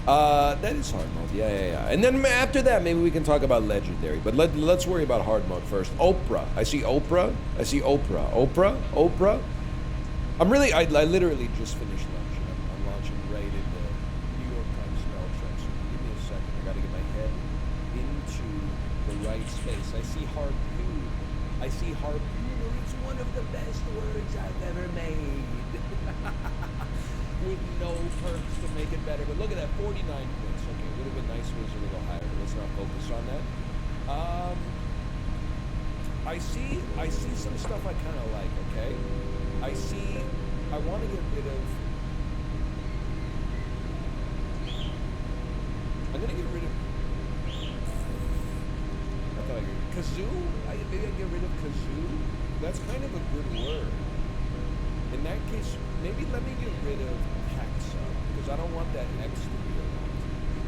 That is hard mode. Yeah. And then after that, maybe we can talk about legendary. But let's worry about hard mode first. Oprah. I see Oprah. Oprah. I literally just finished launching. I'm launching right in the New York Times smell check. So give me a second. I got to get my head into the right space. I see harpoon. It's one of the best words I've ever made. With no perks to make it better. But look at that, 49 points. Okay, it would have been nice if it was a little higher, but let's not focus on that. I see some stuff I kind of like, okay? I want to get rid of... I'm going to get rid of... I thought I could... Kazoo? Maybe I get rid of kazoo? That's kind of a good word. In that case, maybe let me get rid of hexa, because I don't want that X to be around.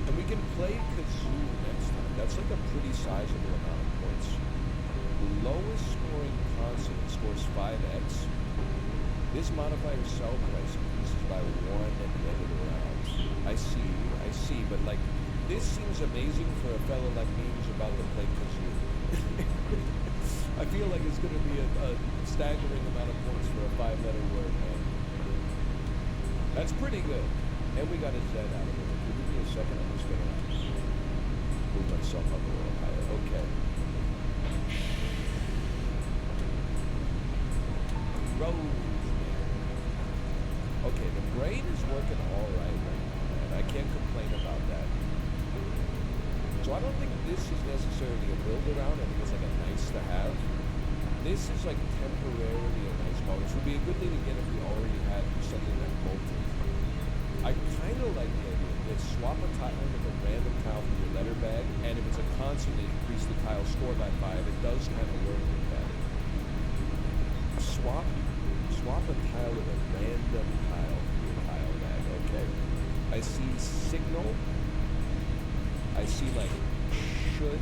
And we can play kazoo next time. That's like a pretty sizable amount of points. The lowest scoring consonant scores 5x. This modifier's sell price increases by 1 at the end of the round. I see, but like, this seems amazing for a fellow like me who's about to play kazoo. I feel like it's going to be a staggering amount of points for a 5-letter word, man. That's pretty good. And we got a Z out of it. Give me a second, I'm just going to move myself up a little higher. Okay. Rosemary. Okay, the brain is working all right now, and I can't complain about that. So I don't think this is necessarily a build around. I think it's like a nice to have. This is like temporarily a nice bonus. Would be a good thing to get if we already had something like multi. I kind of like the idea of this. Swap a tile with a random tile from your letter bag, and if it's a constant, it increase the tile score by 5. It does kind of work with that. Swap a tile with a random tile from your tile bag. Okay. I see signal. I see like should.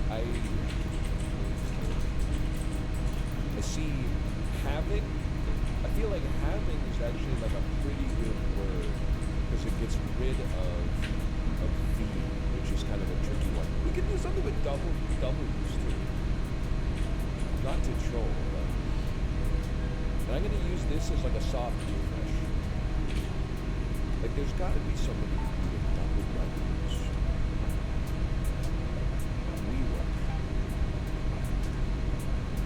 I see having. I feel like having is actually like a pretty good word because it gets rid of V, which is kind of a tricky one. We could do something with W's too. Not to troll, but. And I'm gonna use this as like a soft refresh. Like there's gotta be somebody who can do it double W's.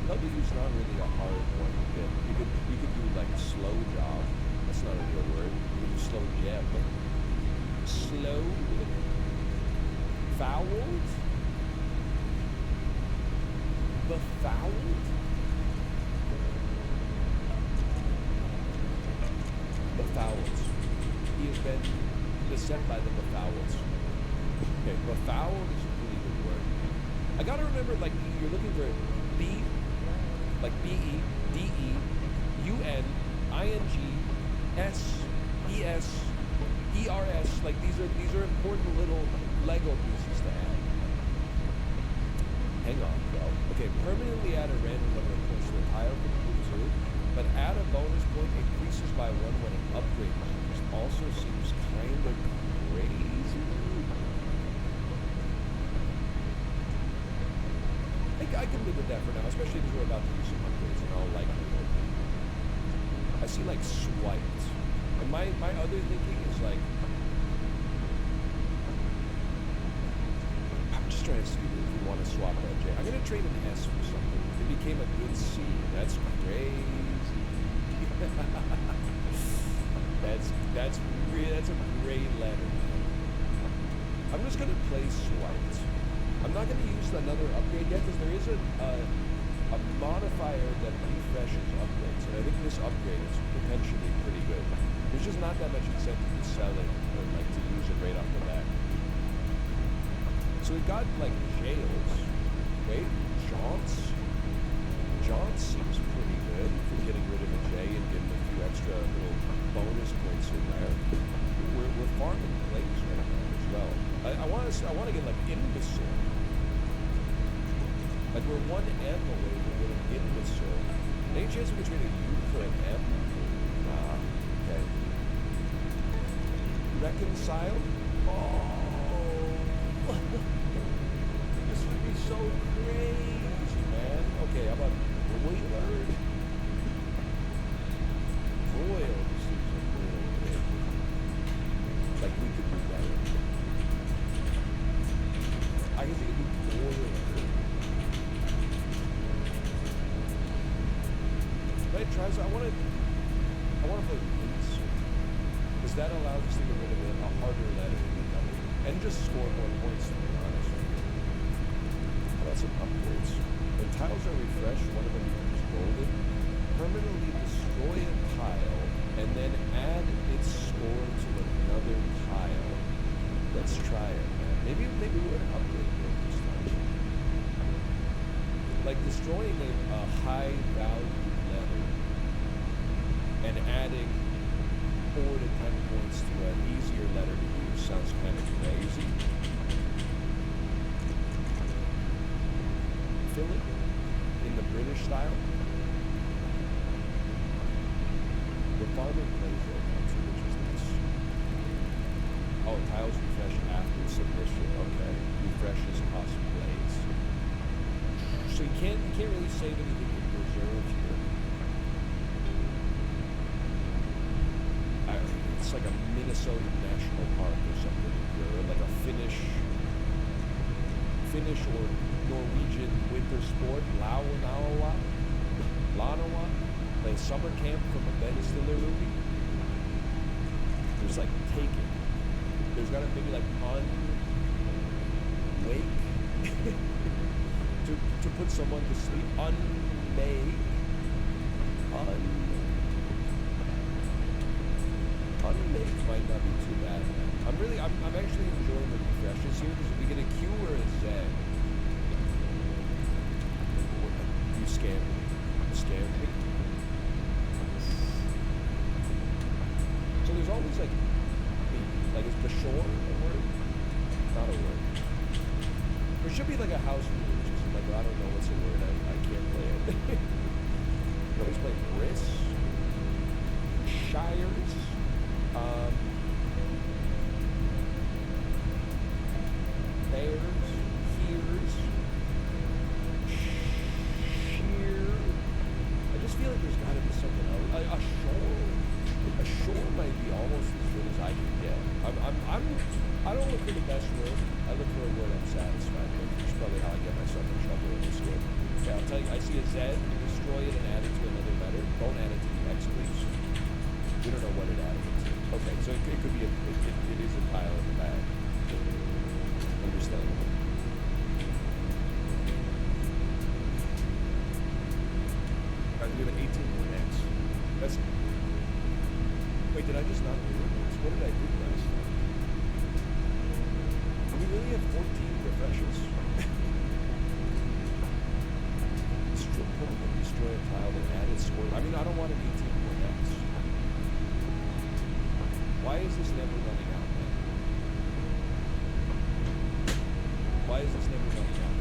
W's not really a hard one to get. You could do like a slow job. That's not a real word. You could do slow jab. Slow. Fouled. Befouled. Befouled. He has been beset by the befouled. Okay, befouled is a pretty good word. I gotta remember, like, you're looking for B. Like B-E, D-E, U-N, I-N-G, S, E-S, E-R-S. Like these are important little Lego pieces to add. Hang on, bro. Okay, permanently add a random number of points to a tile for the 2, but add a bonus point increases by 1 when an upgrade is used. Also seems kind of crazy. I can live with that for now, especially because we're about to do some upgrades and all likelihood. I see like swiped. And my other thinking is like, I'm just trying to see if we want to swap that J. I'm going to trade an S for something. It became a good C. That's crazy. that's a great letter. I'm just going to play swiped. I'm not going to use another upgrade yet because there is a modifier that refreshes upgrades, and I think this upgrade is potentially pretty good. There's just not that much incentive to sell it or like to use it right off the bat. So we've got like jails. Wait, jaunts. Jaunts seems pretty good for getting rid of a J and getting a few extra little bonus points in there. We're farming plays right now as well. I want to get like imbecile. Like we're 1 M away from getting imbecile. Any chance we could trade a U for an M? Nah. Okay. reconciled. Oh, this would be so crazy, man. Okay, how about boiler? Boils is a little bit like we could do better. I guess we could do boiler. But try so I want to play Windsor because that allows us to get rid of a harder letter and just score more points. To be honest with you. How about some upgrades? When tiles are refreshed, one of them becomes golden. Permanently destroy a tile and then add its score to another tile. Let's try it, man. Maybe we're gonna upgrade it this time. Like destroying a high value letter and adding 4 to 10 points to an easier letter to use sounds kind of crazy. Fill it in the British style. The farmer plays their country, which is nice. Oh, tiles refresh after submission. Okay. Refreshes cost plays. So you can't really save anything in reserve here. It's like a Minnesota National Park or something, or like a Finnish or Norwegian winter sport, Lanawa, like summer camp from a Ben Stiller movie. There's like taking. There's gotta maybe like unwake to put someone to sleep. Unmake. Unmake might not be too bad. I'm actually enjoying the refreshes here because we get a Q or a Z. You scammed me. You scammed me. So there's always like is Bashore a word? Not a word. There should be like a house rule, which is like, I don't know what's a word, I can't play it. You always play Briss, Shires, Bears, Hears, Sheer. I just feel like there's gotta be something else. A shore. A shore might be almost as good as I can get. I don't look for the best word. I look for a word I'm satisfied with, which is probably how I get myself in trouble in this game. Yeah, I'll tell you, I see a Z, destroy it and add it to another letter. Don't add it to the X, please. We don't know what it added it to. Okay, so it could be it is a tile in the bag. Understandable. Alright, we have an 18.X. That's... Wait, did I just not do this? What did I do last time? Do we really have 14 refreshes? Destroy a tile and add its score. I mean, I don't want an 18.X. Why is this never running out, man? Why is this never running out?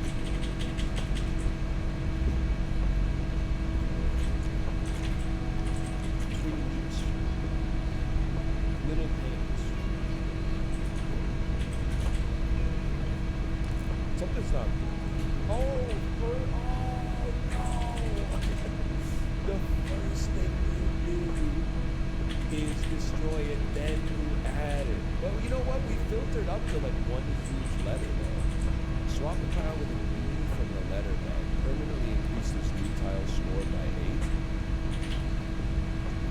Fringes. Little things. Something's not... Oh, no! The first thing you do is destroy it, then you add it. Well, you know what? We filtered up to like one huge letter though. Swap a tile with an E from the letter bag. Permanently increase this new tile score by 8.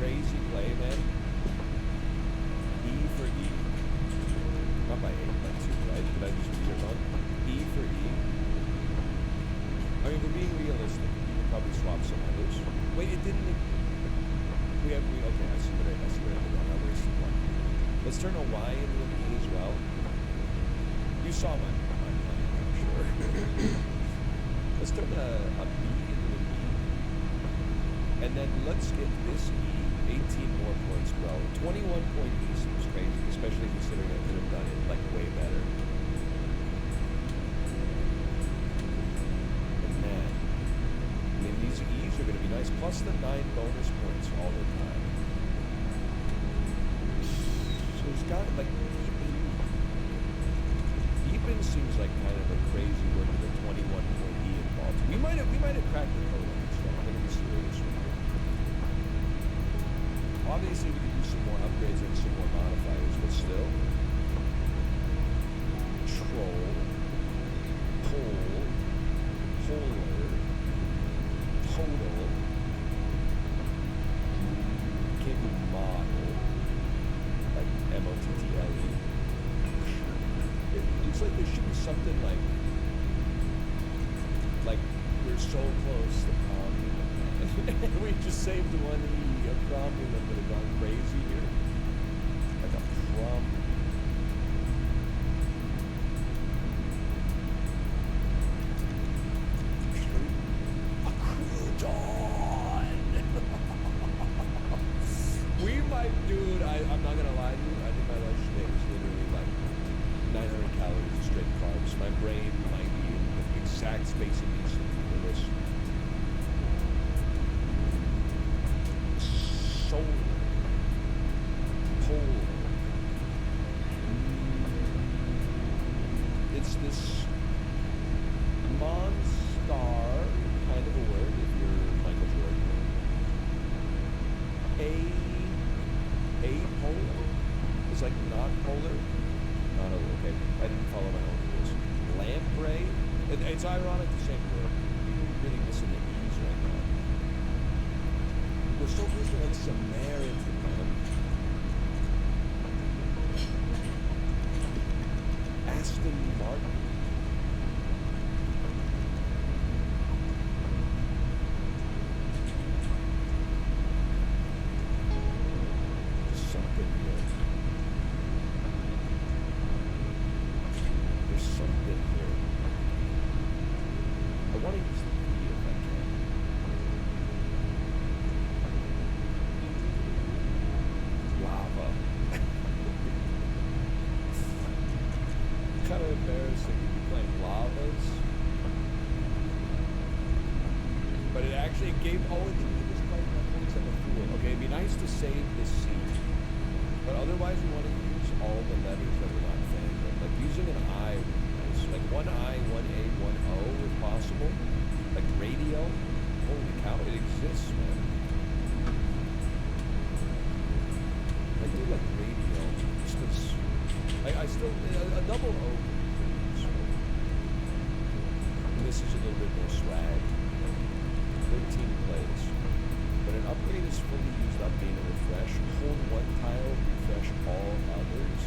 Crazy play, man. E for E. Not by 8, by 2, right? Did I just read it wrong? E for E. I mean, we're being realistic. We could probably swap some others. Wait, it didn't... okay, I see what I did wrong. I wasted one. Let's turn a Y into an E as well. You saw my plan, I'm sure. Let's turn a B into an E. And then let's get this E 18 more points well. 21-point E seems crazy, especially considering I could have done it like way better. And man, I mean, these E's are going to be nice, plus the 9 bonus points all the time. So it's guy, like, Deepin seems like kind of a crazy word with a 21-point E involved. We might have cracked the code on this one. I'm gonna be serious with you. Obviously, we could do some more upgrades and some more modifiers, but still. Troll, pole, polar, total. Can't do model, like M-O-T-T-L-E. It looks like there should be something like we're so close to prom. We just saved one E of prom that could have gone crazy here. Like a prom. A crouton! We might, dude, I'm not gonna lie to you, I think my lunch today was literally like 900 calories of straight carbs. My brain might be in the exact space it needs to be for this. Solar. Polar. It's this Monstar kind of a word if you're Michael Jordan. Apolar is like not polar. Not a, okay, I didn't follow my own rules. Lamprey. It's ironic to say word. We're really missing the E's right now. We're so close to like Samaritan, man. Aston Martin. Something here. There's something here. I want to use the V if I can. Lava. Kind of embarrassing to be playing lavas. But it actually gave, oh, it didn't give us quite enough points on the fool. Okay, it'd be nice to save the C. But otherwise we want to use all the letters that we're not fans of. Like using an I would be nice. Like one I, one A, one O if possible. Like radio. Holy cow, it exists, man. I do like radio. Just because I still, a double O could be pretty useful. And this is a little bit more swag. 13 plays. But an upgrade is fully used, update, and refresh. Hold one tile, refresh all others.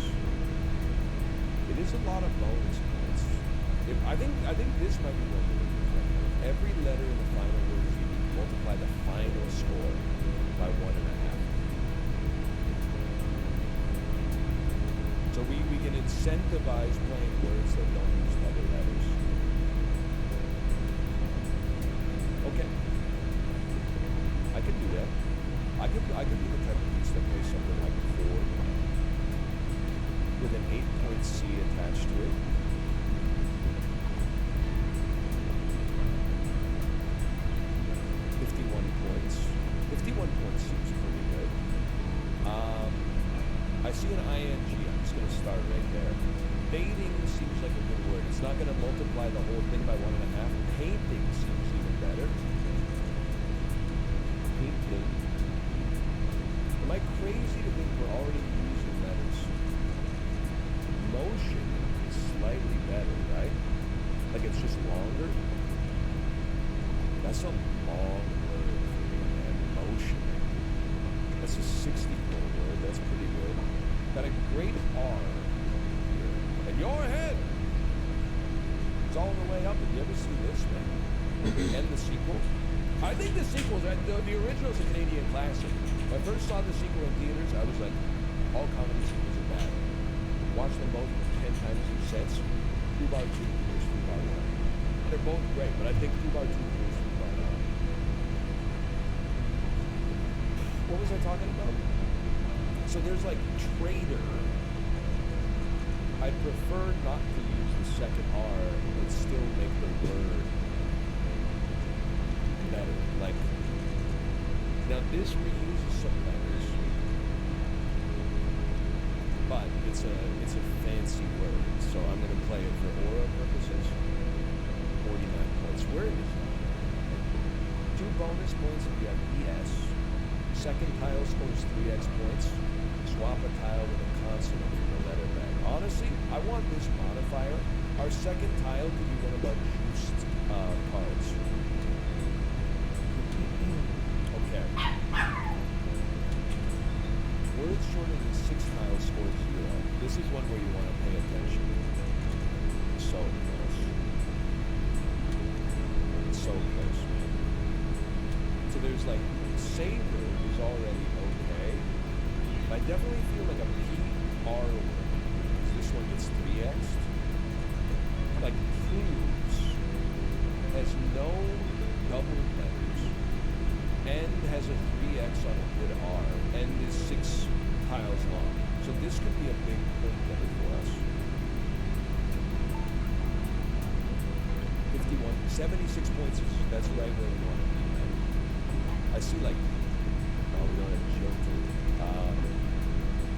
It is a lot of bonus points. I think this might be one we're looking for. Every letter in the final word is unique. Multiply the final score by 1.5. So we can incentivize playing words that don't use other letters. Okay. I could do that. I could be the type of piece that plays something like 4 with an 8-point C attached to it. Points. 51 points seems pretty good. I see an ing. I'm just going to start right there. Dating seems like a good word. It's not going to multiply the whole thing by 1.5. Painting seems even better. Painting. Am I crazy to think we're already using letters? Motion is slightly better, right? Like it's just longer. That's a long word for me, man. Motion. That's a 60-point word. That's pretty good. Got a great R here. And your head! It's all the way up. Did you ever see this, man? And the sequel? I think the sequels, the original's a Canadian classic. When I first saw the sequel in theaters, I was like, all comedy sequels are bad. Watched them both 10 times in sets. 2 bar 2 versus 2 bar 1. They're both great, but I think 2 bar 2 versus 2 bar 1. What was I talking about? So there's like trader. I'd prefer not to use the second R, but still make the word better. Like, now this reuses some letters. but it's a fancy word, so I'm gonna play it for aura purposes. 49 points. Word is 2 bonus points if you have ES. Second tile scores 3x points. Swap a tile with a consonant from the letter bag. Honestly, I want this modifier. Our second tile could be one of our juiced cards. Okay. Words shorter than 6 tiles score 0. This is one where you want to pay attention. So close. So close, man. So there's like, savor is already okay. I definitely feel like a PR word. This one gets 3x. Like proves has no double letters and has a 3x on a good R and is 6 tiles long. So this could be a big point getter for us. 76 points is that's right where we want to be, man. I see like we don't have joking.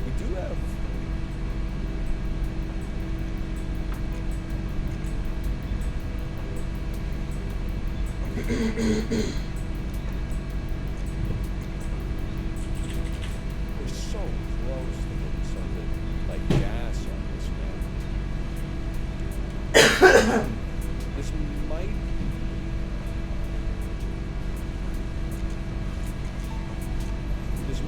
We do have we're so close to getting something like gas on this, man. This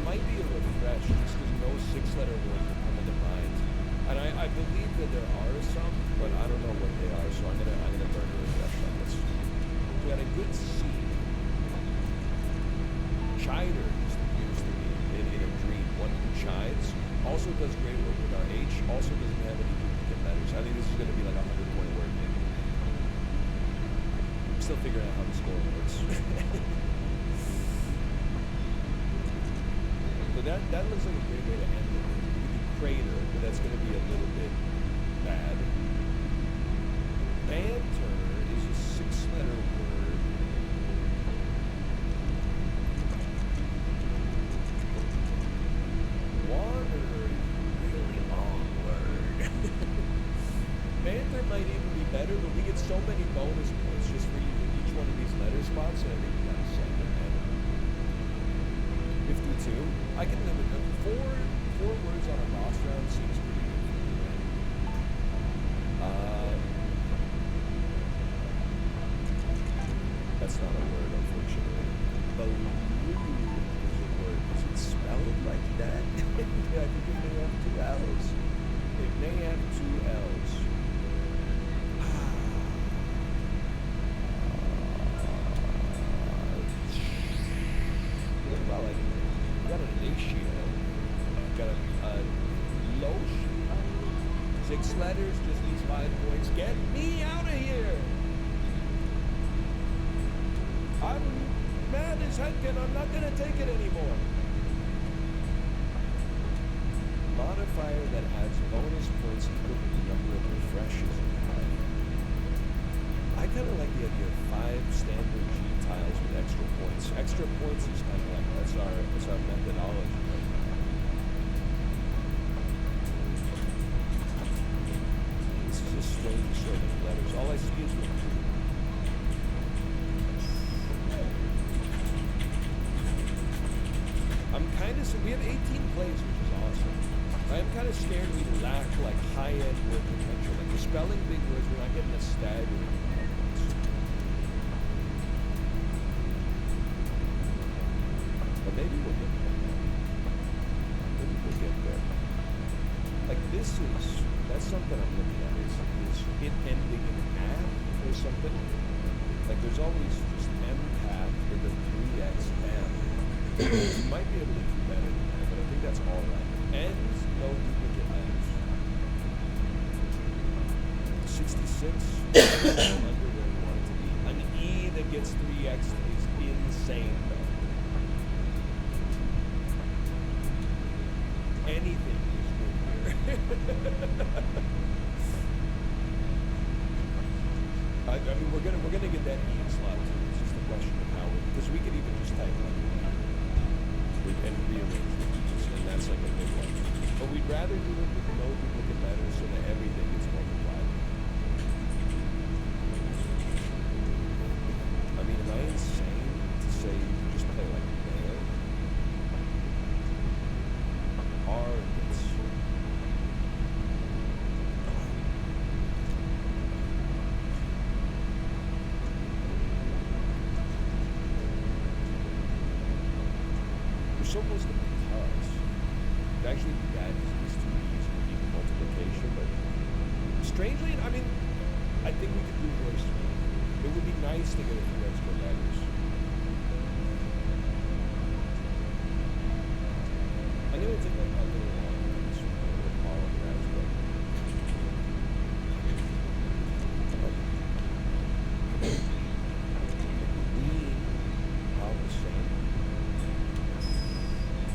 might be a refresh just because no 6-letter words will come into mind. And I believe that there are some, but I don't know what they are, so I'm gonna burn a refresh on this. We got a good C. Chider just appears to me in a dream. One who chides. Also does great work with our H. Also doesn't have any duplicate letters. I think this is gonna be like a 100-point word maybe. I'm still figuring out how the score works. So that looks like a great way to end it. We could do crater, but that's going to be a little bit bad. Banter is a 6-letter word. Water is a really long word. Banter might even be better, but we get so many bonus points just for using each one of these letter spots, and I think we got to send it, man. 52. I can live with them. Four words on a boss round seems pretty good. That's not a word, unfortunately. Balloon is a word. Is it spelled like that? Yeah, I think it may have 2 L's. It may have 2 L's. What about like got an ratio, got a lotion, 6 letters, just these 5 points. Get me out of here! I'm mad as heck and I'm not gonna take it anymore. Modifier that adds bonus points equal to the number of refreshes you have. I kind of like the idea of 5 standard G tiles with extra points. Extra points is kind of like that's our methodology right now. This is a strange assortment of letters. All I see is one. I'm kind of we have 18 plays, which is awesome. I'm kind of scared we lack like high-end word potential. Like we're spelling big words, we're not getting a staggering amount of points. But maybe we'll get there. Maybe we'll get there. Like this is, that's something I'm looking at is it ending in app or something. Like there's always just empath with a 3xm. You might be able to do better than that, but I think that's all right. Ends, no duplicate letters. 66, under where we want it to be. An E that gets 3x is insane though. Anything is good here. I mean, we're gonna get that E in slot too. It's just a question of how, because we could even just type like and rearrange the keys, and that's like a big one. But we'd rather do it with no duplicate letters so that everything gets multiplied. I mean, am I insane to say you just play like there? R gets... We're so close to because. Actually, that is too easy to keep multiplication, but strangely, I mean, I think we could do worse. It would be nice to get a few extra letters. I'm gonna take like a little longer on this one. I'm gonna apologize, but all the same.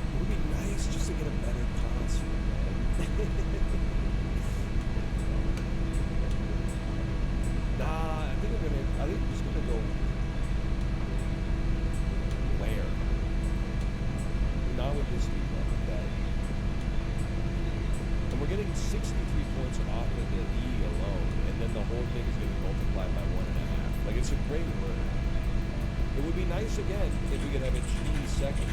It would be nice just to get a better console, man. Nah, I think I'm just gonna go where? Not with this people, okay? And we're getting 63 points off of the E alone, and then the whole thing is gonna be multiplied by 1.5. Like, it's a great word. It would be nice again if we could have a G second.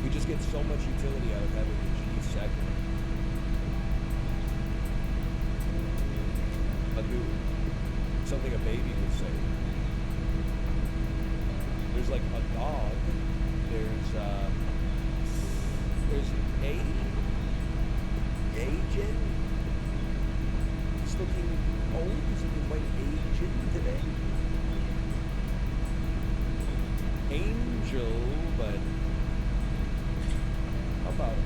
We just get so much utility out of having the G second. A new, something a baby would say. There's like a dog. There's agent. He's looking old. He's looking quite aged today. Angel, but how about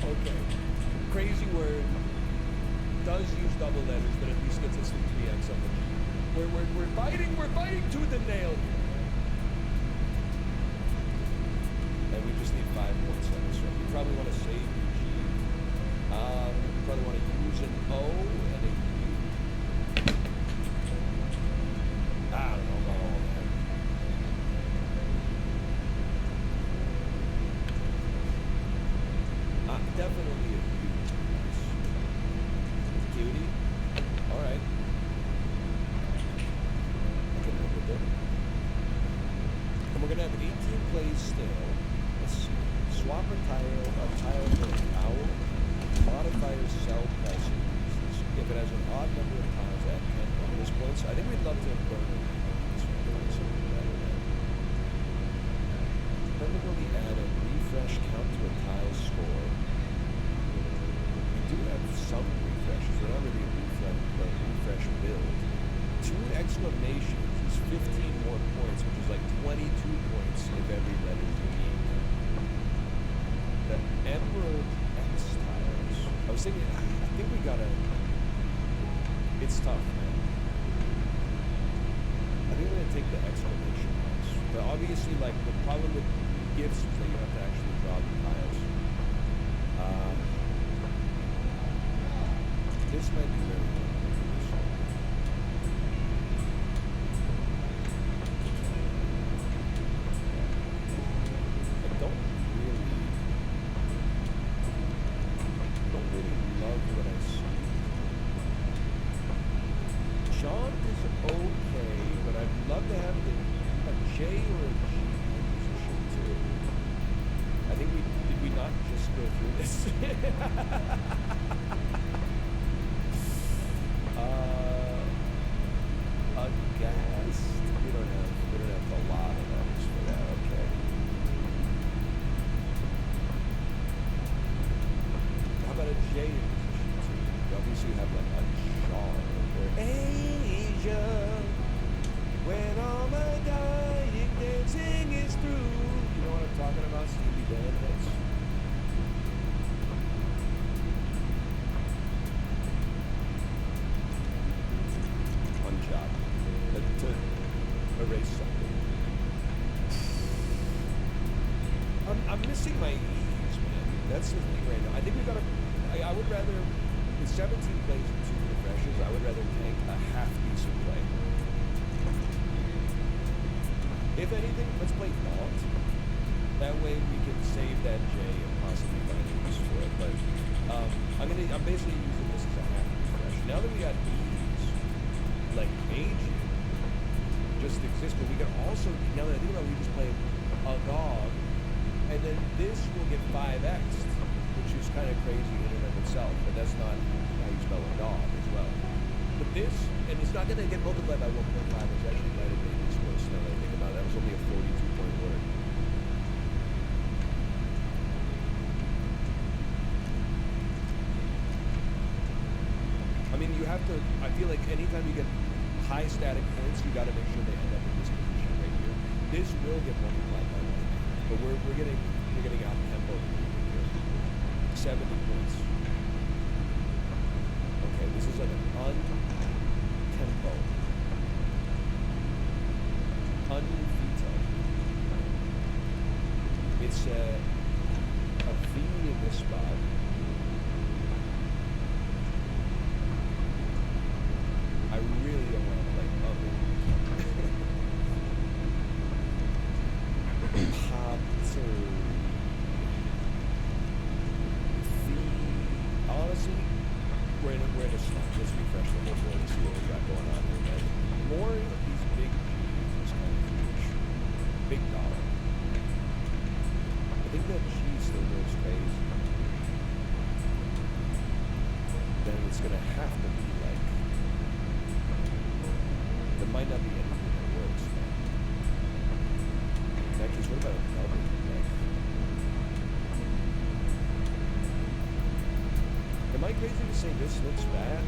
okay. Crazy word. Does use double letters, but at least gets us to 3x on the G. We're fighting tooth and nail here. And we just need 5 points on this one. We probably want to save the G. We probably want to use an O and a U. I don't know about all that. Definitely a U. Cutie. All right. I can live with it. And we're gonna have 18 plays still. Let's see. Swap a tile for an owl. Modifier cell price increases. If it has an odd number of tiles at 10 bonus points, I think we'd love to burn it. Permanently add a refresh count to a tile score. We do have some refreshes. We're not really a refresh build. 2 exclamations is 15 more points, which is like 22 points if every letter is unique. The Emerald X tiles. I was thinking, I think we gotta. It's tough, man. I think we're gonna take the exclamation ones. But obviously, like, the problem with gifts is that you have to actually draw the tiles. This might be very good. I don't really love what I see. John is okay, but I'd love to have a J or a G in position too. I think did we not just go through this? Aghast. We don't have a lot of letters for that. Okay. How about a J in position too? You obviously have like a John or Asia. When all my dying dancing is through. You know what I'm talking about? Stevie Bandits. One job. To erase something. I'm missing my E's, man. That's the thing right now. I think we gotta. I would rather With 17 plays and 2 refreshes, I would rather tank a half-decent play. If anything, let's play Daunt. That way we can save that J and possibly find a use for it. But I'm basically using this as a half-refresh. Now that we got these, like Mage just exists, but we can also, now that I think about it, we just play a dog, and then this will get 5x, which is kind of crazy in and of itself, but that's not how you spell a dog as well. But this, and it's not going to get multiplied by 1.5, which actually might have made this worse now that I think about it. That was only a 42-point word. I mean, you have to, I feel like anytime you get high static points, you got to make sure they end up in this position right here. This will get multiplied by 1, but we're getting out tempo here. 70 points. Okay, this is like an un-tempo. Un-veto. It's a V in this spot. I really don't want to play other. Honestly, we're in a slump. Let's refresh the whole board and see what we got going on here. But more of these big G's is kind of huge. Big dollar. I think that G still goes crazy. Then it's going to have to be like, there might not be anything that works. In that case, what about a double? Am I crazy to say this looks bad?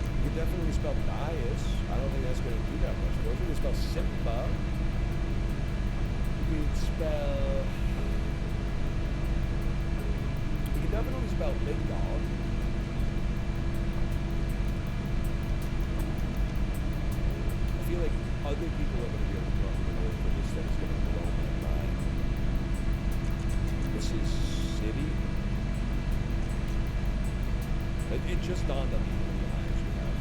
You could definitely spell Dias. I don't think that's going to do that much for us. You could spell Simba. You could spell... You could definitely spell Big Dog. I feel like other people are going to be able to come up with a word for this that is going to blow my mind. This is City. It just dawned on me how many eyes we have.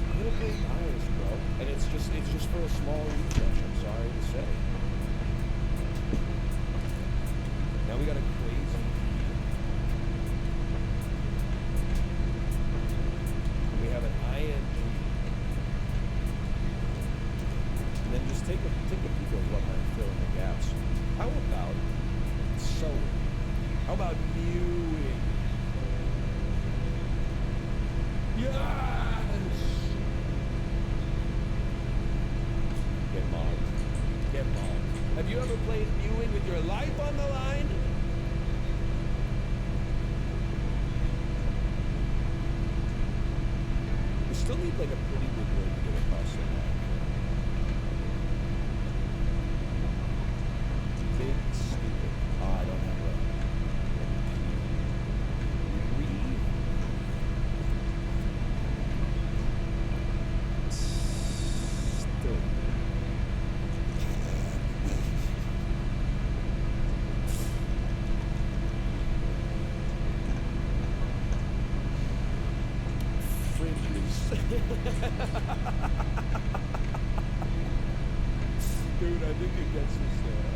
I'm gonna play eyes, bro. And it's just for a small refresh, I'm sorry to say. Now we got a crazy we have an ING. And then just take a peek of what might fill in the gaps. How about sewing? How about mewing? Yes! Get mobbed. Get mobbed. Have you ever played mewing with your life on the line? Still need like a pretty good word to get across the line. Big stupid. Oh, I don't have a Stood. Dude, I think it gets us there.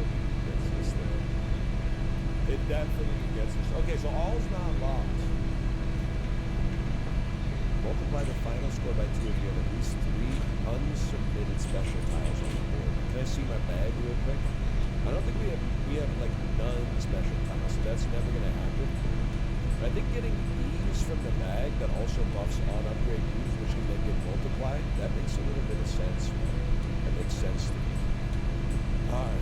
It definitely gets us. Okay, so all's not lost. Multiply the final score by 2 if you have at least 3 unsubmitted special tiles on the board. Can I see my bag real quick? I don't think we have like none special tiles, so that's never gonna happen. But I think getting these from the bag that also buffs on upgrade use, which can then get multiplied, that makes a little bit of sense. That makes sense to me. Alright.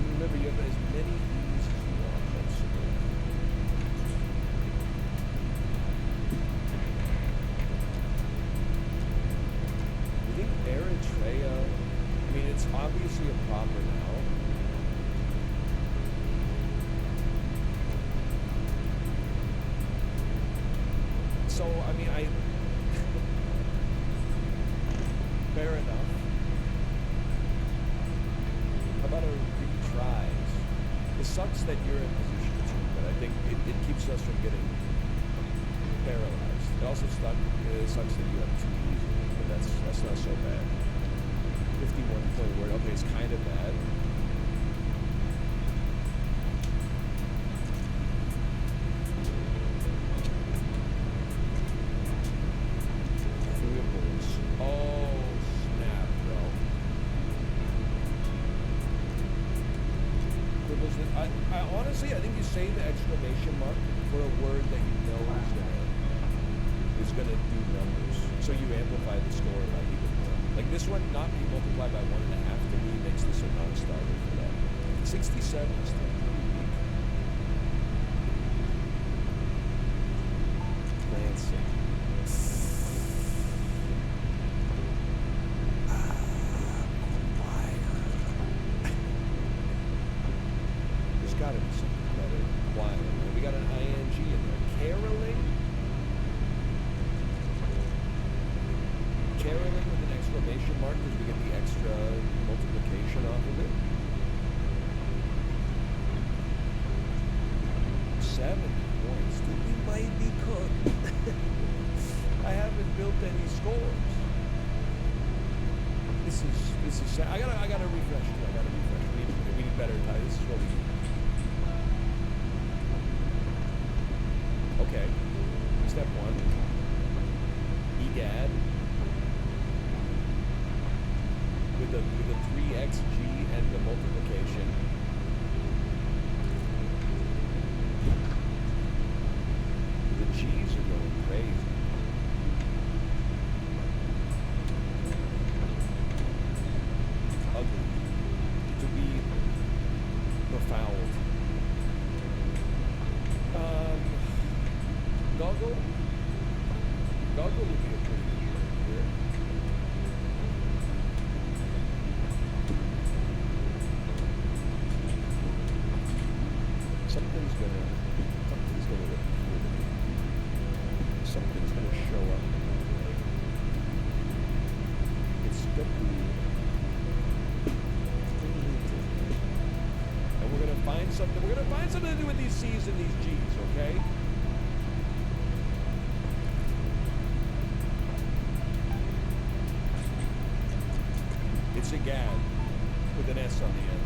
Remember, you have as many E's as you want. That's good. You think Eritrea, I mean, it's obviously a proper noun. So, I mean, fair enough. How about a retries? It sucks that you're in position 2, but I think it keeps us from getting paralyzed. It also sucks that you have 2 easy, but that's not so bad. 51-point word. Okay, it's kind of bad. Quibbles. Oh, snap, bro. Quibbles. I honestly, I think you say the exclamation mark for a word that you know is gonna do numbers. So you amplify the score by even more. Like this one, not be multiplied by 1.5 to me makes this a non-starter for that. 67 is still pretty weak. Lansing. There's gotta be something better. Choir. We got an ing in there. Caroling. Caroling with an exclamation mark because we get the extra multiplication off of it. 70 points. Dude, we might be cooked. I haven't built any scores. This is sad. I gotta refresh too. We need better time. This is what we need. Okay. Step 1. EGAD. With the 3xg and the multiplication. The G's are going crazy. Ugly. To be befouled. Goggle? Goggle would be a pretty good word here. Something's gonna show up. It's gonna be, and we're gonna find something to do with these C's and these G's, okay? It's EGAD with an S on the end.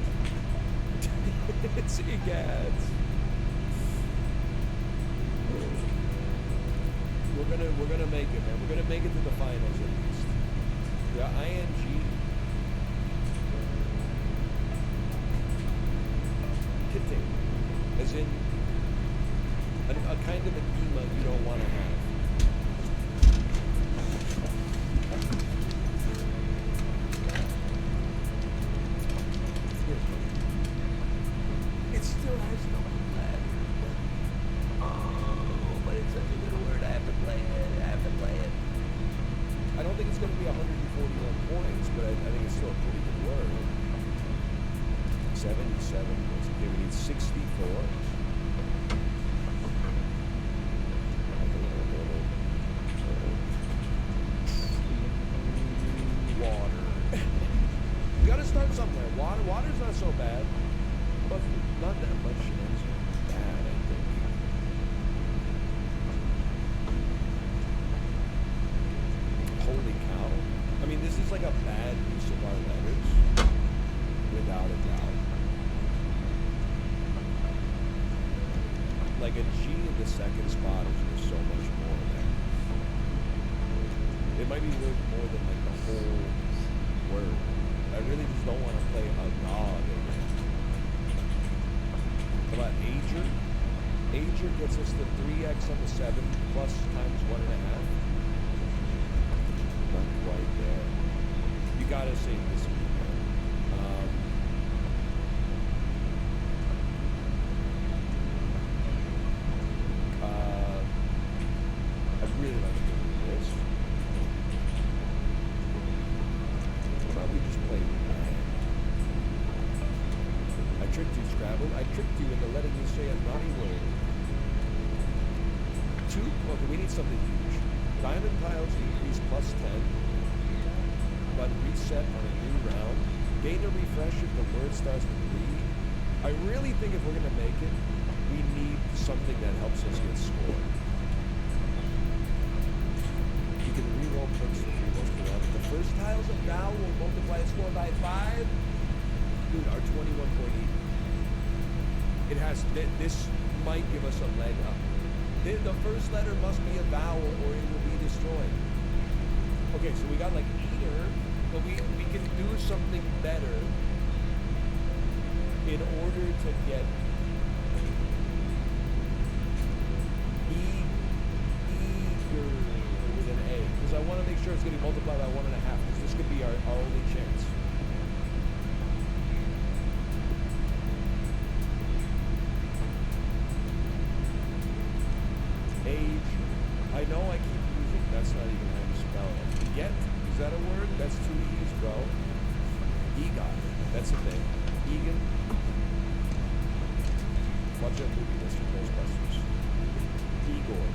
It's EGADs. We're gonna make it, man. We're gonna make it to the finals at least. The ing. Kitting, as in a kind of edema you don't want to have. It still has no letter. Oh, but it's such a good word. I have to play it. I don't think it's going to be 141 points, but I think it's still a pretty good word. 77 points. Okay, we need 64. Water. You got to start somewhere. Water's not so bad. But not that much is bad, I think. Holy cow. I mean, this is like a bad use of our letters. Without a doubt. Like a G in the second spot is just so much more there. It might be worth more than like the whole word. I really just don't want to play a god again. How about ager? Ager gets us the 3x on the 7 plus times 1.5. Not quite there. You gotta say this one. I'd really like to do this. How about we just play with that? I tricked you, Scrabble. I tricked you into letting you say a naughty word. Two, okay, we need something huge. Diamond tiles increase +10, but reset on a new round. Gain a refresh if the word starts with read. I really think if we're going to make it, we need something that helps us get scored. You can reroll perks for 3 most per round. If the first tile's a vowel, will multiply its score by 5. Dude, our 21 point even. It has, this might give us a leg up. The first letter must be a vowel or it will be destroyed. Okay, so we got like eater, but we can do something better in order to get eager with an A. Because I want to make sure it's getting multiplied by 1.5, because this could be our only chance. Age. I know I keep using, that's not even how you spell it. Get, is that a word? That's 2 E's, bro. EGOT, that's a thing. Egan. Watch that movie, that's from Ghostbusters. Igor.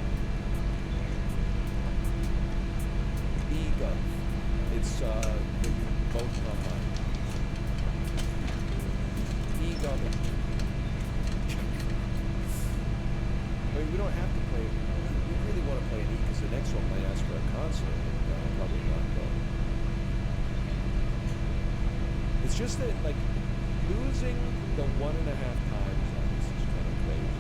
Ega. It's, both online. Ega. I mean, we don't have to play, we really want to play an E because the next one might ask for a consonant. No, probably not, though. It's just that, like, losing the 1.5 times on this is kind of crazy.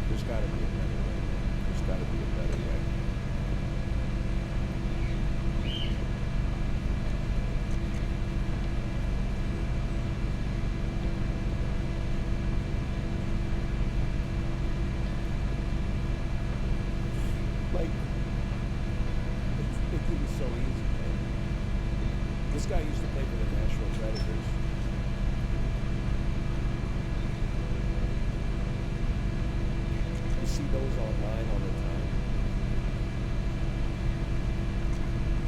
There's got to be a better way. There's got to be a better way. Like, it could be so easy, man. This guy used to play for the Nashville Predators. You see those online all the time.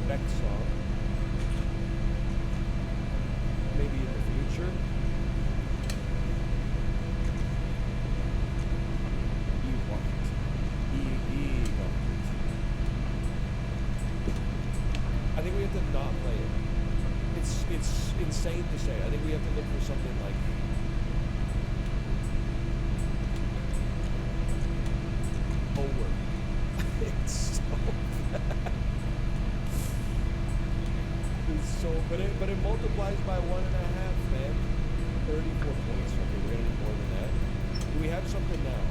Beck song. Maybe in the future. I think we have to not play it. It's insane to say. I think we have to look for something like over. It's so bad. It's so, but it multiplies by 1.5, man. 34 points. Okay, we're gonna need more than that. Do we have something now?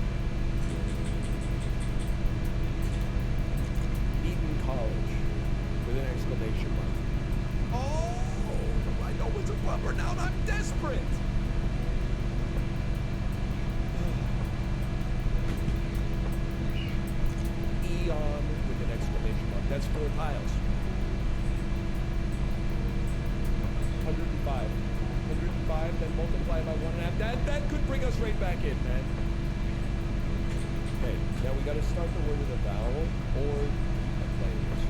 Eton College. With an exclamation mark. Oh, I know it's a bummer now and I'm desperate. Eon with an exclamation mark. That's 4 tiles. 105. 105, then multiply by 1.5. That could bring us right back in, man. Okay, now we gotta start the word with a vowel or a players.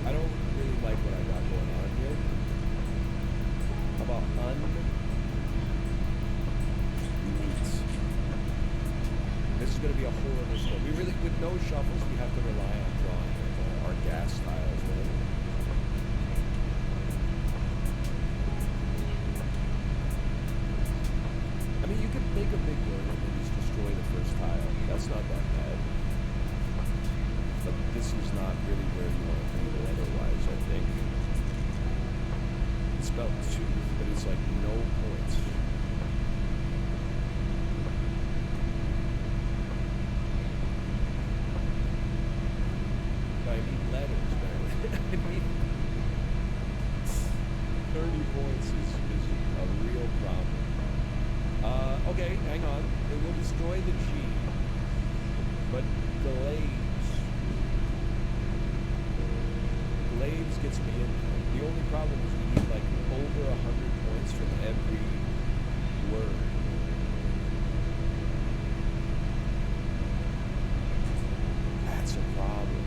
I don't really like what I got going on here. How about neat? This is going to be a horrible score. We really, with no shuffles, we have to rely on drawing our gas tiles. Right? I mean, you could make a big word and then just destroy the first tile. That's not that bad. But this is not really where you want to be otherwise, I think. It's spelled tooth, but it's like no points. I need letters, man. I need 30 points is a real problem. Okay, hang on. It will destroy the G, but delays. Glaives gets me in there. The only problem is we need like over 100 points from every word. That's a problem.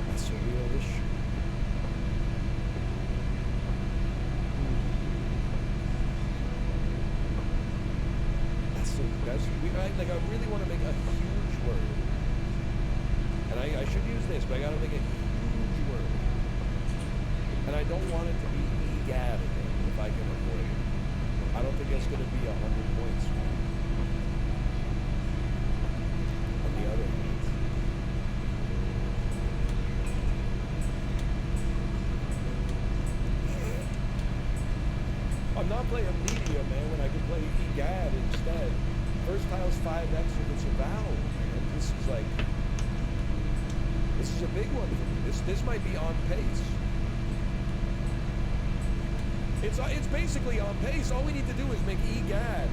That's a real issue. I really want to make a huge word. And I should use this, but I gotta make a huge word. And I don't want it to be egad again, if I can avoid it. I don't think that's gonna be 100 points. On the other hand. I'm not playing media, man, when I can play egad instead. First tile's 5x if it's a vowel, man. This is a big one for me. This might be on pace. It's basically on pace. All we need to do is make egad.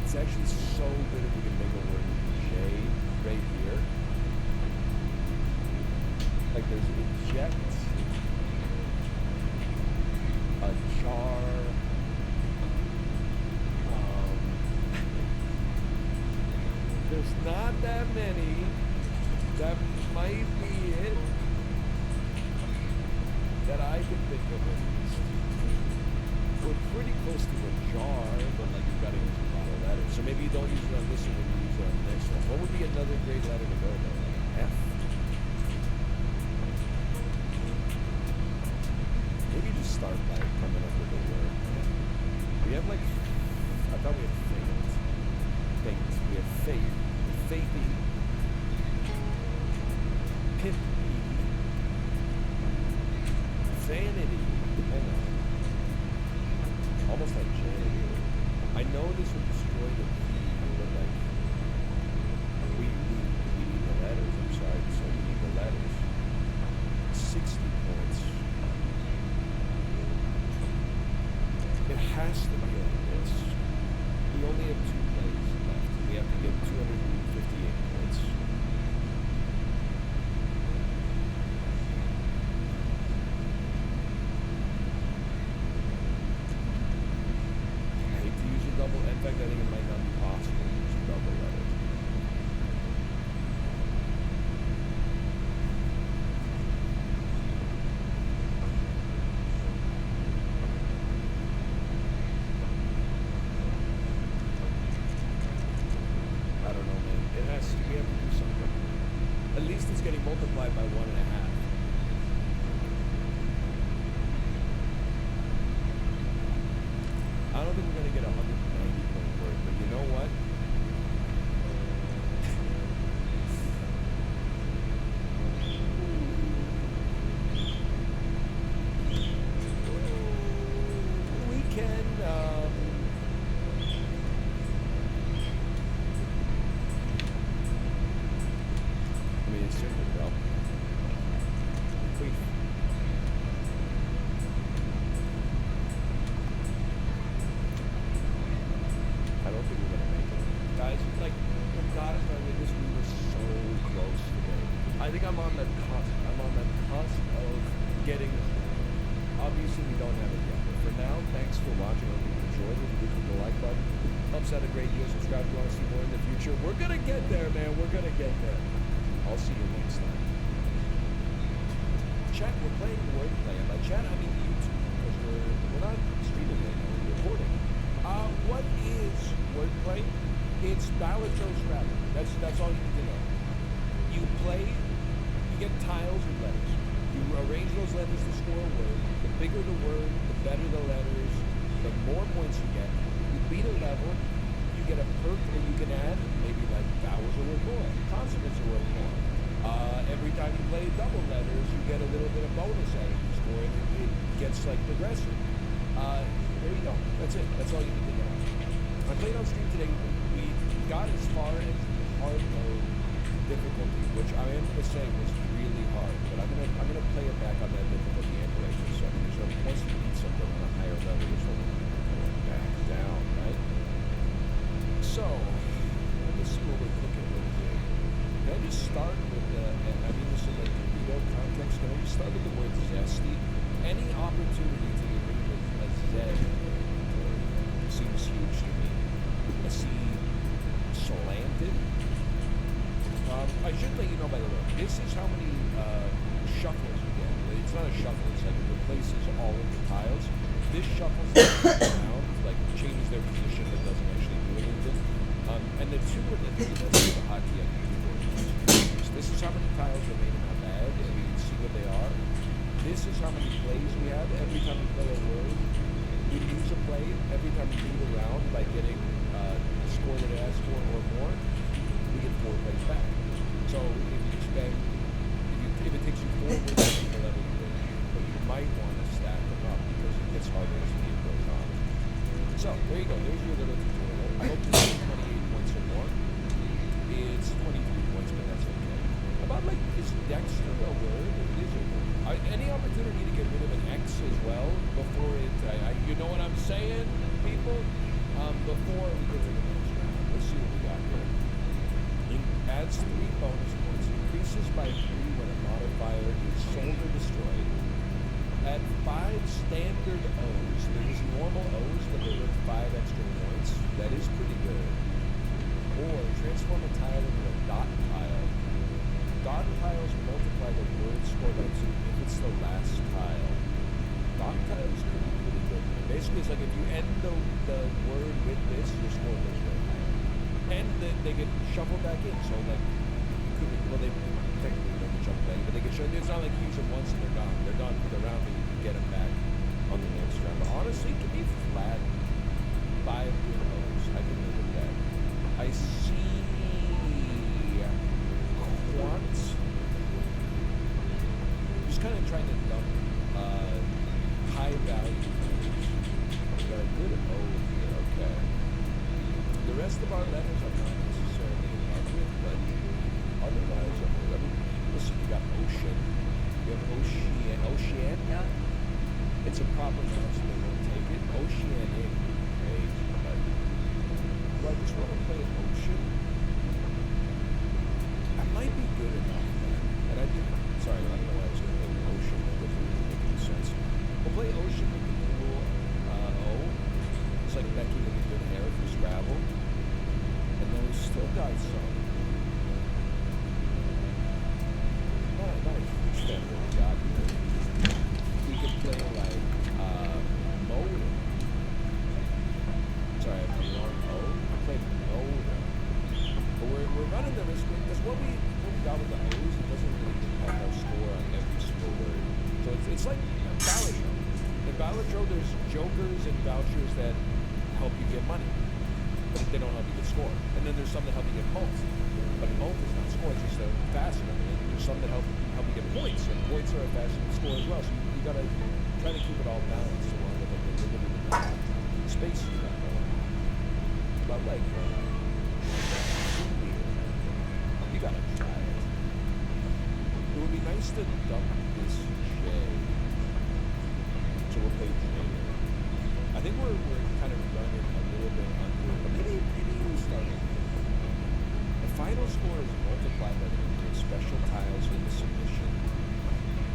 It's actually so good if we can make a word J right here. Like there's eject, a jar, there's not that many. That might be it that I can think of at least. We're pretty close to a jar, but like you've got to use a lot of letters. So maybe you don't use it on this one, maybe you use it on the next one. What would be another great letter to go though? Like F. Maybe just start by coming up with a word. We have like, I thought we had faith. Faith. We have faith. Faithy. Pithy. Vanity. Hang on. Almost like Janity. I know this would destroy the P, but like we need the letters. I'm sorry, so we need the letters. 60 points. It has to be on this. We only have 2 plays left. We have to get 258 points. In fact, I think it might not be possible to use a double letter. I don't know, man. It has to, we have to do something. At least it's getting multiplied by 1.5. I don't think we're going to get 190 point word, but you know what? We can, I mean, it's simple, bro. Wait. I don't think we're gonna make it. Guys, like, when God is my witness, we were so close today. I think I'm on the cusp. I'm on the cusp of getting this. Obviously, we don't have it yet. But for now, thanks for watching. I hope you enjoyed it. If you click the like button, helps out a great deal. Subscribe if you want to see more in the future. We're gonna get there, man. We're gonna get there. I'll see you next time. Chat, we're playing wordplay. And by chat, I mean YouTube. Because we're not streaming right now. We're recording. What is wordplay? It's ballad, no Scrabble. That's all you need to know. You play, you get tiles and letters. You arrange those letters to score a word. The bigger the word, the better the letters, the more points you get. You beat a level, you get a perk that you can add, maybe like vowels are worth more, consonants are worth more. Every time you play double letters, you get a little bit of bonus out of your score, and it gets like progressive. There you go. That's it. That's all you need to know. I played on stream today. We got as far as hard mode difficulty, which I am gonna say was really hard. But I'm gonna play it back on that difficulty anyway. So once you beat something on a higher level, you're sort of going back down, right? So let's see what we're cooking with here. Can I just start with the? I mean this in like the Dorito context. Can I just start with the word zesty? Any opportunity to get rid of a Z seems huge to me. A C slanted. This is how many shuffles you get. It's not a shuffle, it's like it replaces all of the tiles. This shuffles them around, like changes their position, but doesn't actually do anything. And the 2 and the 3, that's the hotkey on the keyboard. This is how many tiles remain in our bag, and we can see what they are. This is how many plays we have. Every time we play a word, we lose a play. Every time we move around by getting the score that it asks for or more, we get 4 plays back. So if you spend, if it takes you 4 wins to the level you win, but you might want to stack them up because it gets harder as the game goes on. So there you go. There's your little tutorial. I hope this is 28 points or more. It's 23 points, but that's okay. About like, is Dexter a word? It is a word. Any opportunity to get rid of an X as well before it, you know what I'm saying, people? Before we get to the next round, let's see what we got here. It adds 3 bonus points, increases by 3 when a modifier is sold or destroyed. At 5 standard O's, there's normal O's, but they're worth 5 extra points. That is pretty good. Or transform a tile into a dot tile. Dot tiles multiply the word score by 2 if it's the last tile. Dot tiles could be pretty good. Basically, it's like if you end the word with this, your score goes way higher. And then they get shuffled back in. So, like, you could, well, they technically don't get shuffled back in, but they get shuffled. It's not like you use them once and they're gone. They're gone for the round, but you can get them back on the next round. But honestly, to me, flat 5 good O's. I can live with that. I see quant. Just kind of trying to dump high value. We got a good O here, okay. The rest of our letters I'm not necessarily in love with, but otherwise, I mean, listen, you got ocean, you have Oceania. It's a proper noun, so they won't take it. Oceanic, great, but do I just want to play ocean? I might be good enough, man. And I did, sorry, I don't know why I was going to play ocean. That doesn't really make any sense. We'll play ocean with the cool O. It's like Becky with a good hair for Scrabble. And then we still got some. Not a huge fan of what we got here. We could play like Moda. Sorry, I have the wrong O. I played Moda. But we're running the risk because what we got with the O's, it doesn't really impact our score on every single word. So it's like Balladro. In Balladro, there's jokers and vouchers that help you get money, but they don't help you get score. And then there's some that help you get multi. But multi is not score, it's just a fastener. And there's some that help you get points, and points are a fastener score as well. So you gotta try to keep it all balanced along with like the limited amount of space you got going. But like, you gotta try it. It would be nice to dump this J. So we'll play J. I think we're kind of running a little bit under, but maybe we started. The final score is multiplied by the number of special tiles in the submission.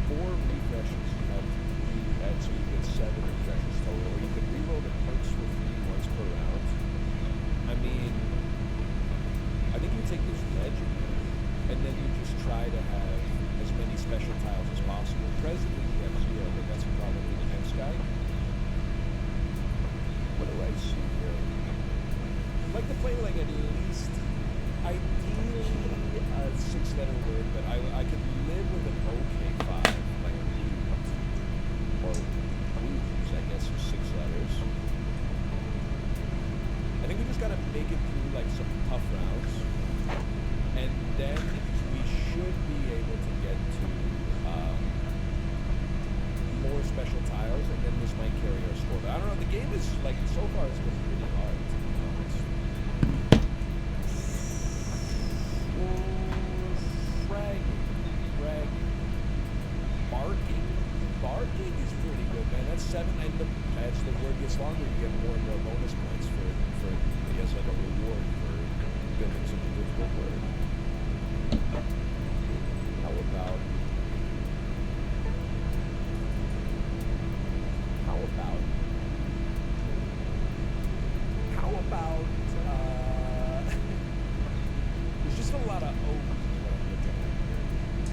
4 refreshes help you add, so you get 7 refreshes total. Or you can reroll the perks for free once per round. I mean, I think you take this legendary, and then you just try to have as many special tiles as possible. Presently, we have 0, but that's probably the next guy. What do I see here? I'd like to play like at least, ideally, a 6-letter word, but I could live with an okay 5, like or blues, I guess, are 6 letters. I think we just gotta make it through like some tough rounds, and then we should be able to get to more special tiles, and then this might carry our score. But I don't know, the game is like, so far it's been pretty hard, to be honest. Fragging. Barking is pretty good, man. That's 7, and as the word gets longer, you get more and more bonus points for I guess, like a reward for building some difficult word. How about there's just a lot of O's is what I'm looking at here.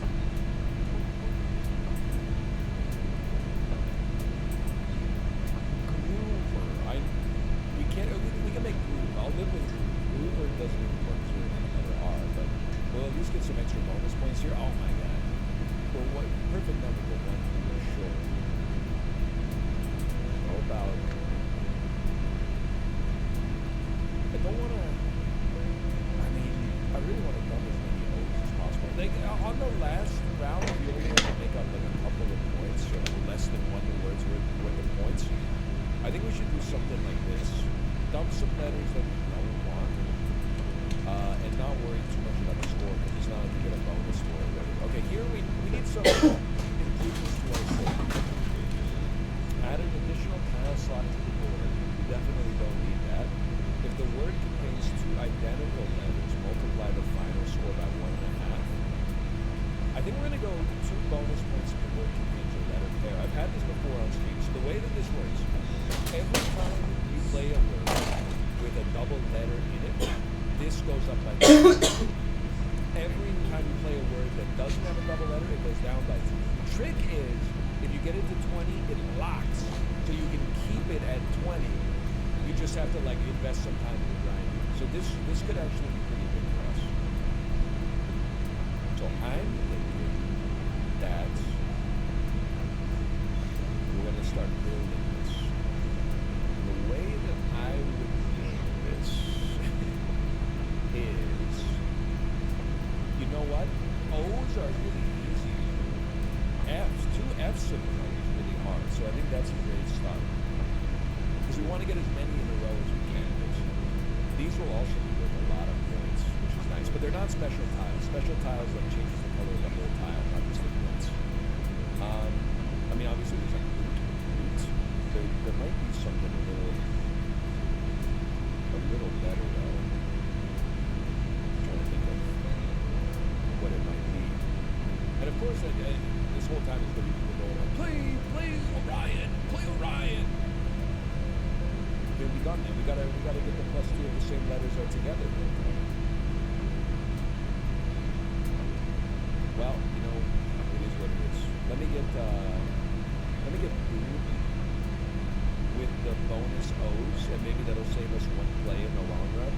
this works. Every time you play a word with a double letter in it, this goes up by 2. Every time you play a word that doesn't have a double letter, it goes down by 2. The trick is, if you get it to 20, it locks. So you can keep it at 20. You just have to like invest some time in the grinding. So this could actually be pretty big for us. So I'm thinking that we're going to start building this. The way that I would build this is, you know what? O's are really easy. F's, 2 F's in a row is really hard. So I think that's a great start. Because we want to get as many in a row as we can. These will also be worth a lot of points, which is nice. But they're not special tiles. Special tiles like changes the color of the whole tile, not just the points. I mean, obviously there's like roots. There might be something a little better though. I'm trying to think of what it might be. And of course, this whole time is going to be people going, play Orion, play Orion. They'll be gone then. We gotta get the +2 of the same letters are together. Well, you know, it is what it is. Let me get Boom with the bonus O's, and maybe that'll save us 1 play in the long run.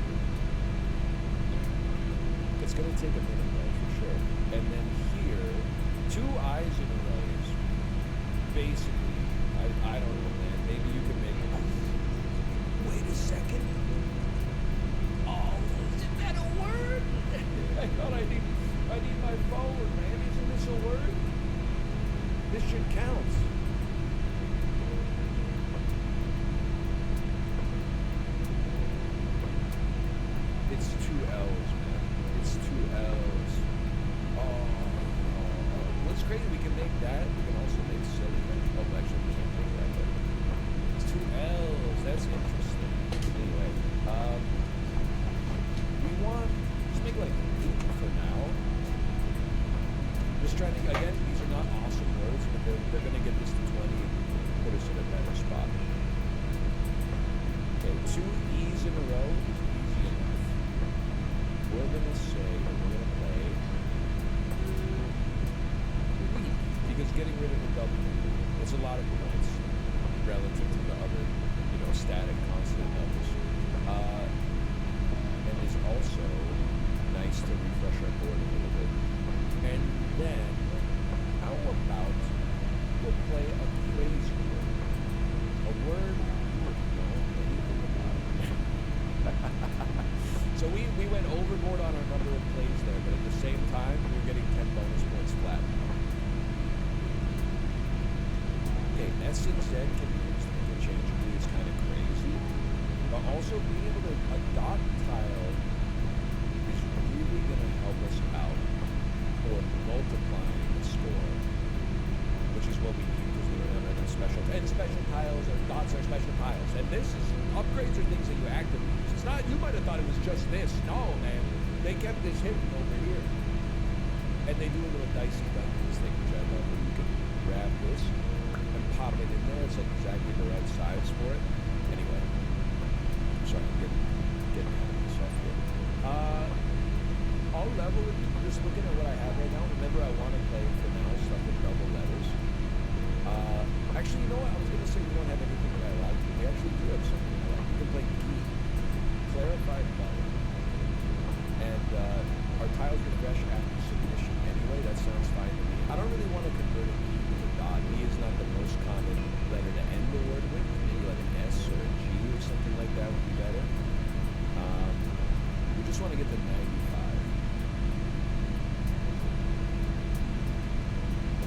It's gonna take a minute though, for sure. And then here, 2 I's in a row is basically, I don't know, man. Maybe you can make it. Wait a second. Oh, isn't that a word? I thought I need my phone, man. Isn't this a word? This should count. It's 2 L's, man. It's 2 L's. Oh, what's crazy? We can make that. We can also make silly. Oh, actually, we can't make that. But it's 2 L's. That's interesting. Anyway, we want just make like 8 for now. Just trying to, again, these are not awesome words, but they're going to get this to 20 and put us in a better spot. Okay, 2 E's in a row is easy enough. We're going to say, we're going to play weak, because getting rid of the W, it's a lot of points relative to the other, you know, static constant numbers. And it's also nice to refresh our board a little bit. And then, how about we'll play a crazy word? A word you don't know anything about. So we went overboard on our number of plays there, but at the same time, we were getting 10 bonus points flat. Okay, S and Z can be used interchangeably. It's kind of crazy. But also being able to, a dot tile is really going to help us out for multiplying the score, which is what we need because we don't have any special. And special tiles or dots are special tiles. And this is, upgrades are things that you actively use. It's not, you might have thought it was just this. No, man. They kept this hidden over here. And they do a little dicey dungeons thing, which I love, where you can grab this and pop it in there. It's like exactly the right size for it. Anyway, sorry, I'm getting out of myself here. I'll level with you, just looking at what I have right now. Remember, I want to play for now stuff with double letters. Actually, you know what? I was going to say we don't have anything that I like. We actually do have something I like. We can play key, clarified button, and our tiles refresh after submission anyway. That sounds fine to me. I don't really want to convert a key to a dot. E is not the most common letter to end the word with. Maybe like an S or a G or something like that would be better. We just want to get to 95.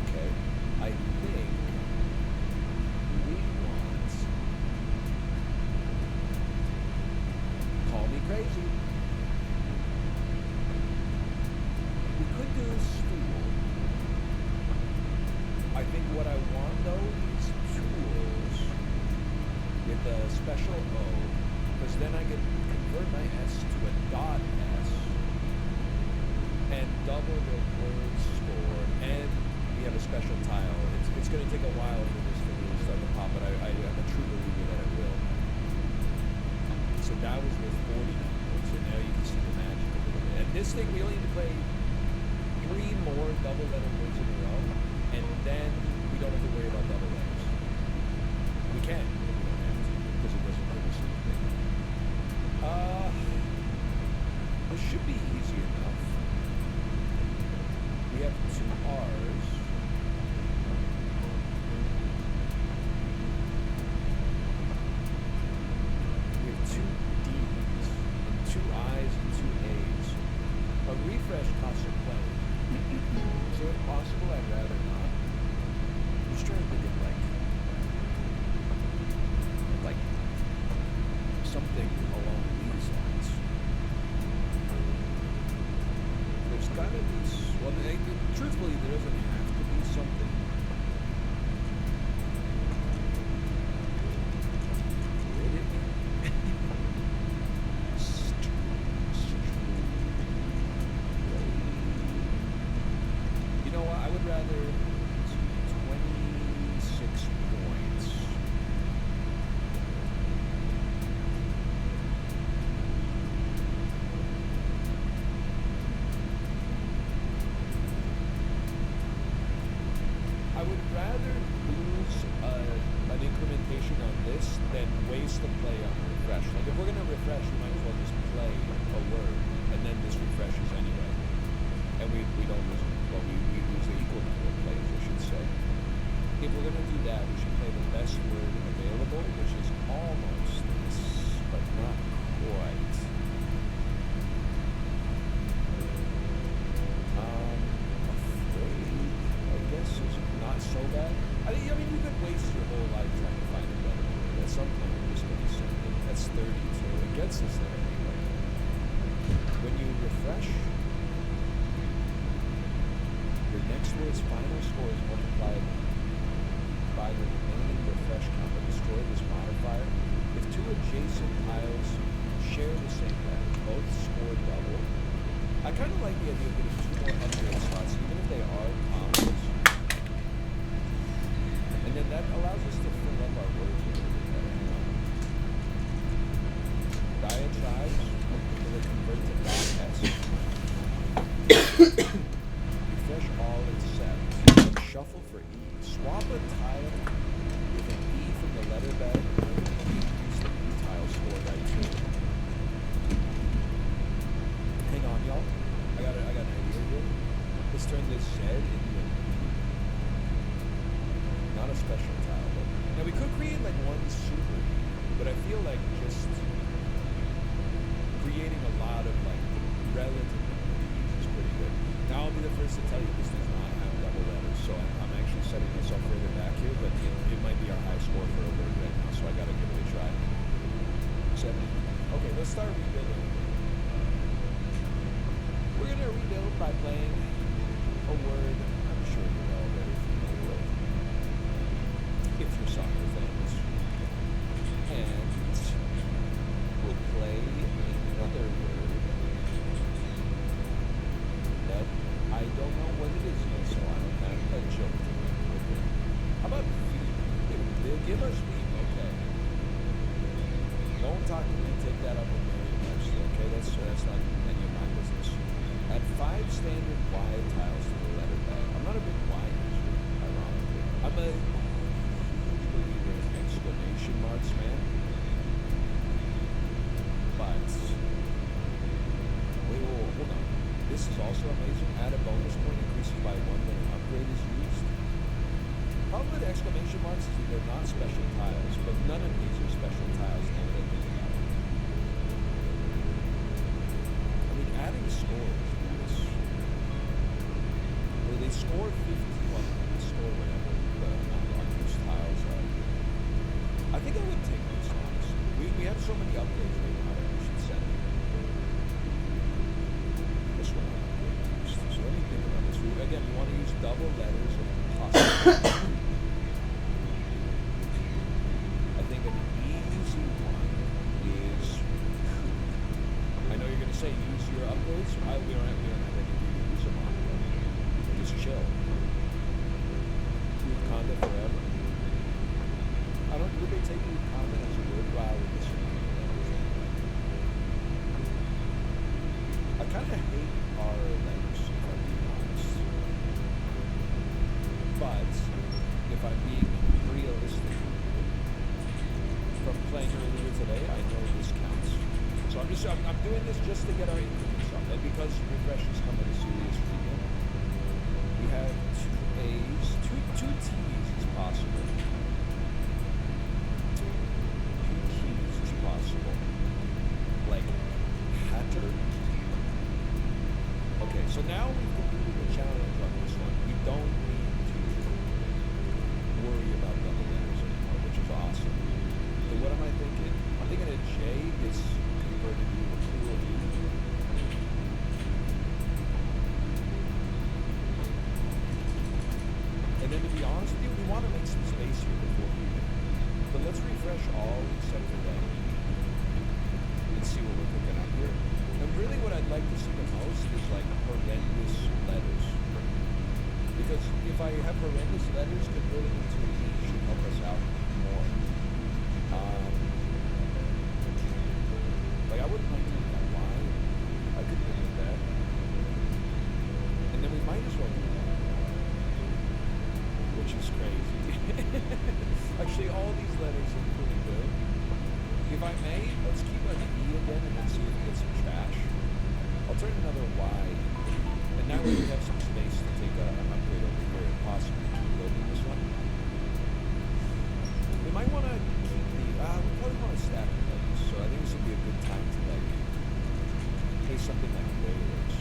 Okay, I think we want, call me crazy. We could do stool. I think what I want though is tools with a special O, because then I can convert my S to a dot S and double the word score, and we have a special tile. It's going to take a while for this to really start to pop, but I'm a true believer that it will. So that was with 40 numbers, and now you can see the magic a little bit. And this thing, we only need to play 3 more double letter words in a row, and then we don't have to worry about double letters. We can, but we don't have to, because it doesn't hurt us anything. This should be easy enough. We have 2 R's. We have 2 D's, and 2 I's and 2 A's. A refresh costs a play. So if possible, I'd rather not. I'm just trying to think of like something along these lines. There's gotta be, well, truthfully, there doesn't have to be something. You know what? I would rather 26 points. I would rather lose an incrementation on this than waste a play on a refresh. Like if we're gonna refresh, we might as well just play a word, and then this refreshes anyway. And we don't lose, well, we lose the equal number of plays, I should say. If we're gonna do that, we should play the best word available, which is almost this, but not quite. Afraid, I guess, is not so bad. I mean, you could waste your whole life trying to find a better word. At some point, you're just gonna be something. That's 32. It gets us there anyway. When you refresh, your next word's final score is multiplied by the remaining refresh count to destroy this modifier. If 2 adjacent tiles share the same letter, both score double. I kind of like the idea of getting 2 more upgrade slots, even if they are combos. And then that allows us to fill up our words a little bit better. Diatribes, will they convert to .s? Refresh all except shuffle for E. Swap a tile with an E from the letter bag. Use the E tile score right here. Hang on, y'all. I got an idea here. Let's turn this Z into an E. Not a special tile, but now we could create like one super E, but I feel like just creating a lot of like relative E's is pretty good. Now I'll be the first to tell you this does not have double letters, so I'm actually setting myself further back here, but it might be our high score for a word right now, so I gotta give it a try. 70. Okay, let's start rebuilding. We're gonna rebuild by playing a word I'm sure you're already familiar with, if you're soccer fans. And we'll play another word that I don't know what it is yet, so I don't have a joke to make with it. How about feet? They'll give us feet, okay. Don't talk to me, take that up with Mary Mercy, okay? That's not any of my business. Add 5 standard Y tiles to the letter bag. I'm not a big Y user, ironically. I'm a huge believer in exclamation marks, man. But wait, hold on. This is also amazing. Add a bonus point increases by 1 when an upgrade is used. Problem with exclamation marks is that they're not special tiles, but none of these are special tiles now that I think about it. I mean, adding scores is nice. Where they score 50, well, they score whatever the amount on these tiles are. I think I would take this, honestly. We have so many upgrades right now that we should send them. This one I'm upgrade used. So let me think about this. Again, we want to use double letters if possible. I think an easy one is, I know you're going to say use your upgrades. We don't have any to use them on. Just chill. Conda forever. I'm doing this just to get our increments up, and because refresh has come at a serious premium, we have two A's, two T's is possible. Two T's is possible. Like Hatter. Okay, so now we've completed the challenge on this one. We don't need to worry about double letters anymore, which is awesome. So what am I thinking? I'm thinking a J is converted to a cool E. And then to be honest with you, we want to make some space here before we do. But let's refresh all except for that E and see what we're cooking up here. And really what I'd like to see the most is like horrendous letters. Because if I have horrendous letters converted into an E, it should help us out more. Like I wouldn't mind doing that Y. I could live with that. And then we might as well do that. Which is crazy. Actually, all these letters are pretty good. If I may, let's keep an E again and then see if we get some trash. I'll turn another Y. And now we have some space to take an upgrade over here and possibly keep building this one. We might want to keep the, we probably want to stack the letters, so I think this would be a good time to like, play something like Raiders.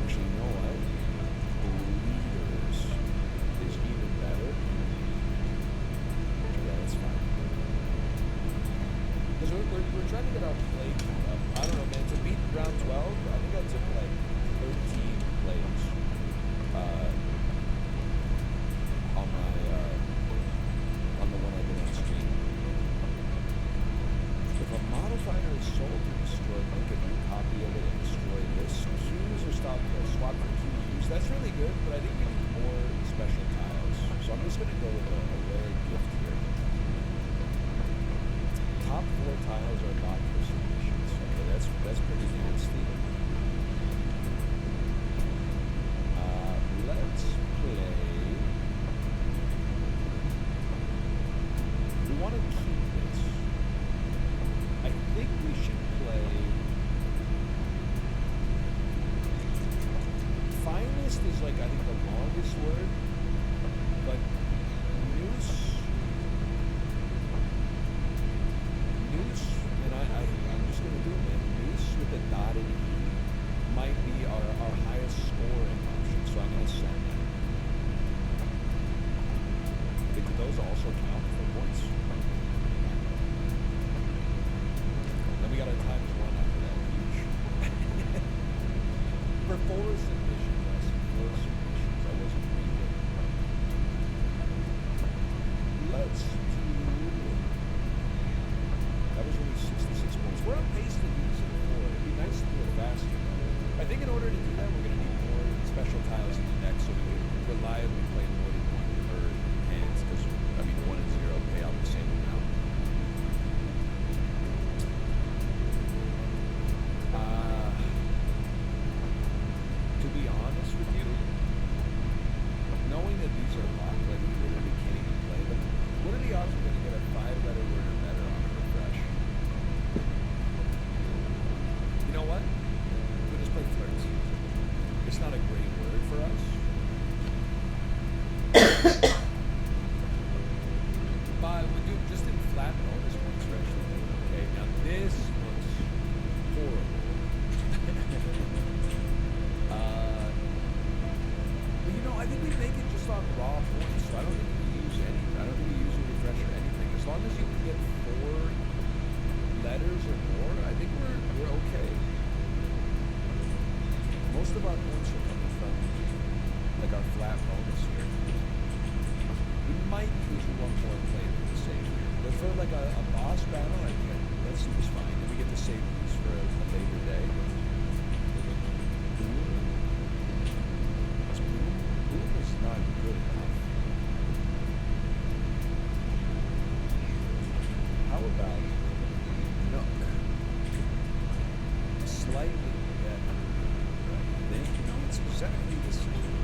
Actually, you know what? Leaders is even better. Yeah, that's fine. Because we're trying to get our play count up. I don't know, man. To beat round 12, I think I took like 13 plays on my on the one I did on stream. If a modifier is sold or destroyed, make a new copy of it and destroy this. Qs or swap for QUs. That's really good, but I think we need more special tiles. So I'm just gonna go with a rare gift here. Top 4 tiles are not for submissions. Okay, that's pretty nasty. Let's play. We want to keep this. I think we should play. Finest is like I think the longest word, but noose, and I'm just gonna do it, man. Noose with a dotted E might be our highest scoring option, so I'm gonna send that. Could those also count for points? Then we got our times 1 after that, huge. For 4 submissions, I see 4 submissions. I wasn't reading. Let's do. That was only 66 points. We're on pace to use it before. It'd be nice to do it faster. I think in order to do that, we're going to need more special tiles in the deck so we can reliably play more than one per hands. Because, I mean, 1 and 0 pay out the same amount. To be honest with you, knowing that these are locked, like we literally can't even play them, what are the odds we're going to get a 5-letter word or better on a refresh? You know what? We'll just play flirts. It's not a great word for us. But we'll do just in flat bonus points for actually. Okay, now this looks horrible. But you know, I think we make it just on raw points, so I don't think we use any. I don't think we use a refresh or anything. As long as you can get 4 letters or more, I think we're okay. Most of our points are coming from like our flat bonus here. We might use 1 more play to save here. But for like a boss battle, I think that seems fine. And we get to save these for a later day. Boom is not good enough. How about Nook? Slightly better. It's exactly the same.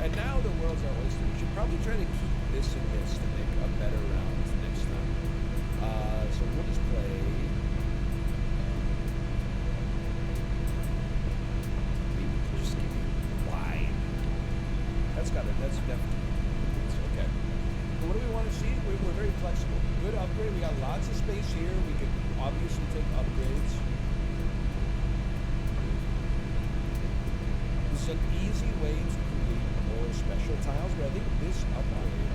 And now the world's our oyster. We should probably try to keep this and this to make a better round next time. so we'll just play. Just give me wide. That's definitely. Okay. But what do we want to see? We're very flexible. Good upgrade. We got lots of space here. We could obviously take upgrades. This is an easy way to create more special tiles, but I think this upgrade,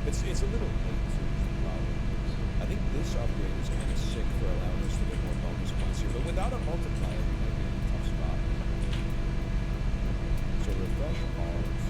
it's a little late. I think this upgrade is kind of sick for allowing us to get more bonus points here, but without a multiplier, we might be in a tough spot. So refresh all.